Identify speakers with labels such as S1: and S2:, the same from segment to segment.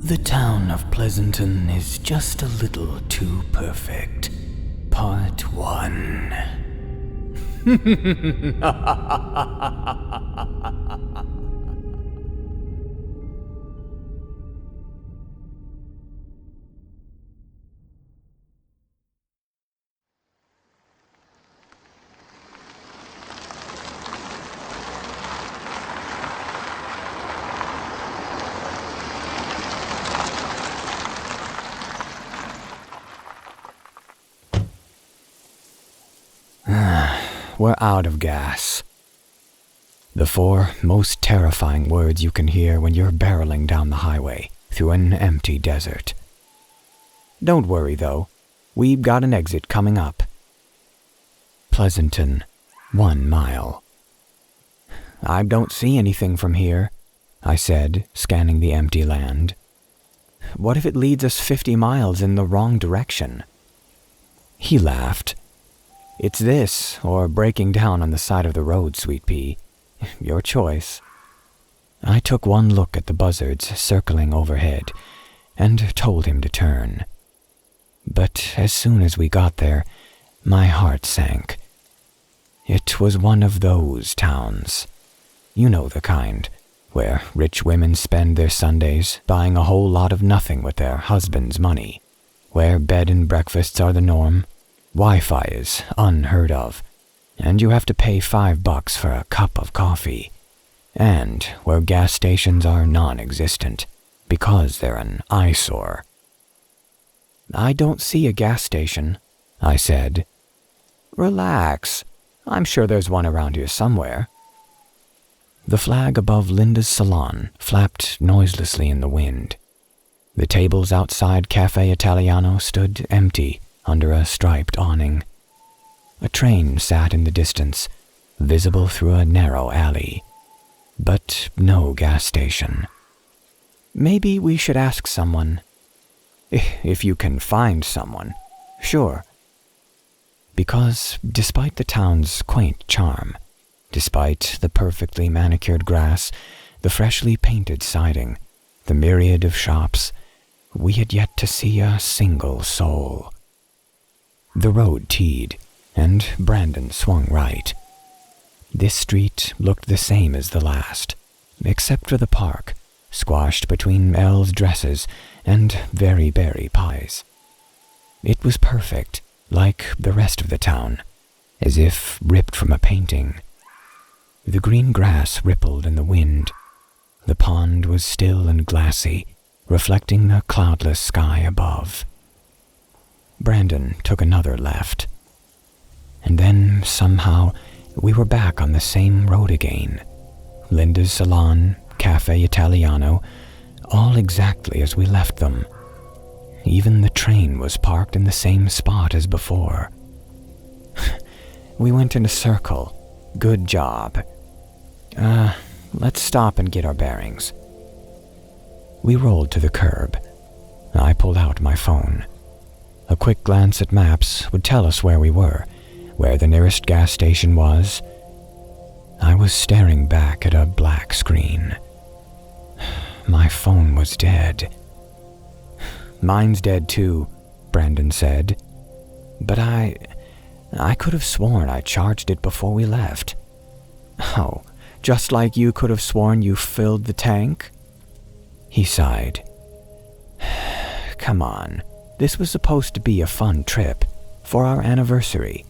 S1: The town of Pleasanton is just a little too perfect. Part 1. We're out of gas. The 4 most terrifying words you can hear when you're barreling down the highway through an empty desert. Don't worry, though. We've got an exit coming up. Pleasanton, 1 mile. I don't see anything from here, I said, scanning the empty land. What if it leads us 50 miles in the wrong direction? He laughed. It's this, or breaking down on the side of the road, Sweet Pea. Your choice. I took one look at the buzzards circling overhead, and told him to turn. But as soon as we got there, my heart sank. It was one of those towns. You know the kind, where rich women spend their Sundays buying a whole lot of nothing with their husband's money, where bed and breakfasts are the norm. Wi-Fi is unheard of, and you have to pay $5 for a cup of coffee, and where gas stations are non-existent because they're an eyesore. I don't see a gas station, I said. Relax, I'm sure there's one around here somewhere. The flag above Linda's salon flapped noiselessly in the wind. The tables outside Cafe Italiano stood empty under a striped awning. A train sat in the distance, visible through a narrow alley, but no gas station. Maybe we should ask someone. If you can find someone, sure. Because despite the town's quaint charm, despite the perfectly manicured grass, the freshly painted siding, the myriad of shops, we had yet to see a single soul. The road teed, and Brandon swung right. This street looked the same as the last, except for the park, squashed between Elle's dresses and very berry pies. It was perfect, like the rest of the town, as if ripped from a painting. The green grass rippled in the wind. The pond was still and glassy, reflecting the cloudless sky above. Brandon took another left. And then, somehow, we were back on the same road again. Linda's salon, Cafe Italiano, all exactly as we left them. Even the train was parked in the same spot as before. We went in a circle. Good job. Let's stop and get our bearings. We rolled to the curb. I pulled out my phone. A quick glance at maps would tell us where we were, where the nearest gas station was. I was staring back at a black screen. My phone was dead. Mine's dead too, Brandon said. But I could have sworn I charged it before we left. Oh, just like you could have sworn you filled the tank? He sighed. Come on. This was supposed to be a fun trip, for our anniversary.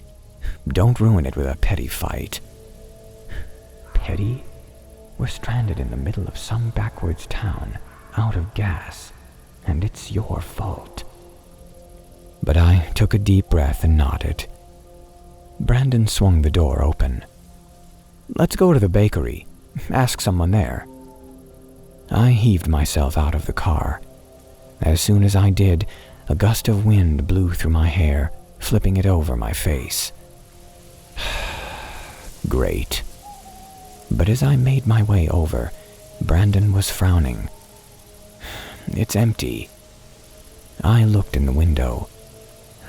S1: Don't ruin it with a petty fight. Petty? We're stranded in the middle of some backwards town, out of gas, and it's your fault. But I took a deep breath and nodded. Brandon swung the door open. Let's go to the bakery. Ask someone there. I heaved myself out of the car. As soon as I did, a gust of wind blew through my hair, flipping it over my face. Great. But as I made my way over, Brandon was frowning. It's empty. I looked in the window.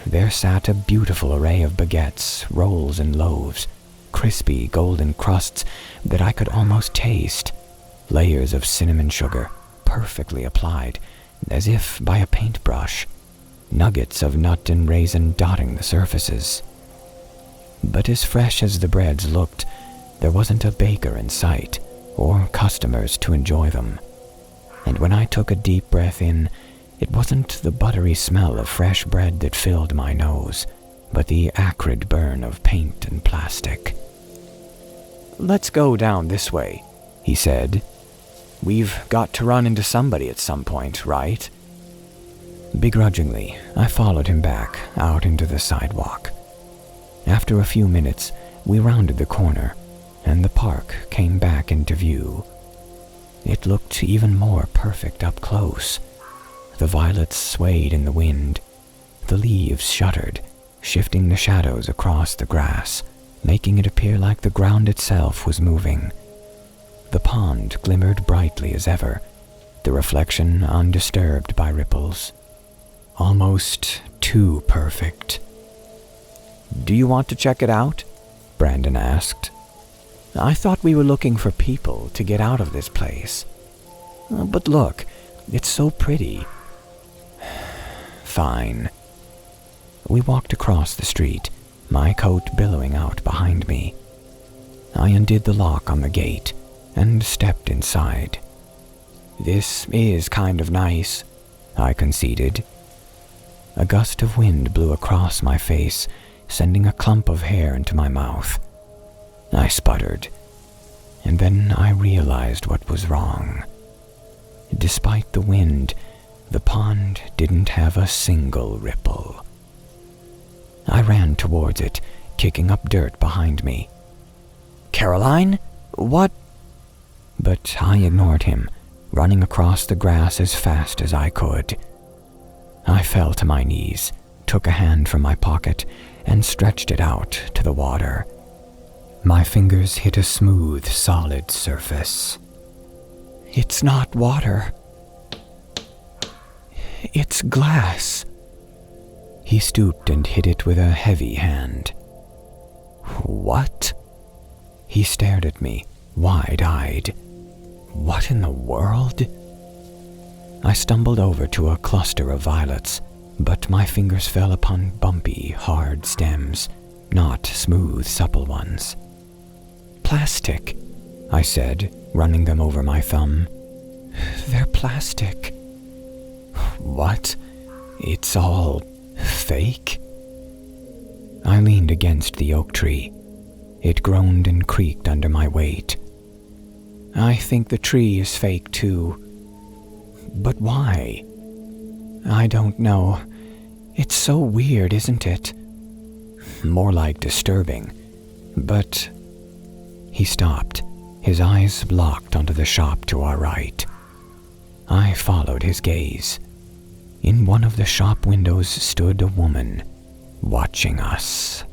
S1: There sat a beautiful array of baguettes, rolls, and loaves, crispy golden crusts that I could almost taste, layers of cinnamon sugar, perfectly applied, as if by a paintbrush, nuggets of nut and raisin dotting the surfaces. But as fresh as the breads looked, there wasn't a baker in sight or customers to enjoy them. And when I took a deep breath in, it wasn't the buttery smell of fresh bread that filled my nose, but the acrid burn of paint and plastic. "Let's go down this way," he said. "We've got to run into somebody at some point, right?" Begrudgingly, I followed him back out into the sidewalk. After a few minutes, we rounded the corner, and the park came back into view. It looked even more perfect up close. The violets swayed in the wind. The leaves shuddered, shifting the shadows across the grass, making it appear like the ground itself was moving. The pond glimmered brightly as ever, the reflection undisturbed by ripples. Almost too perfect. "Do you want to check it out?" Brandon asked. "I thought we were looking for people to get out of this place. But look, it's so pretty." "Fine." We walked across the street, my coat billowing out behind me. I undid the lock on the gate and stepped inside. "This is kind of nice," I conceded. A gust of wind blew across my face, sending a clump of hair into my mouth. I sputtered, and then I realized what was wrong. Despite the wind, the pond didn't have a single ripple. I ran towards it, kicking up dirt behind me. "Caroline? What?" But I ignored him, running across the grass as fast as I could. I fell to my knees, took a hand from my pocket, and stretched it out to the water. My fingers hit a smooth, solid surface. "It's not water. It's glass." He stooped and hit it with a heavy hand. "What?" He stared at me, wide-eyed. "What in the world?" I stumbled over to a cluster of violets, but my fingers fell upon bumpy, hard stems, not smooth, supple ones. "Plastic," I said, running them over my thumb. "They're plastic." "What? It's all fake?" I leaned against the oak tree. It groaned and creaked under my weight. "I think the tree is fake too. But why?" "I don't know. It's so weird, isn't it?" "More like disturbing. But..." He stopped, his eyes locked onto the shop to our right. I followed his gaze. In one of the shop windows stood a woman, watching us.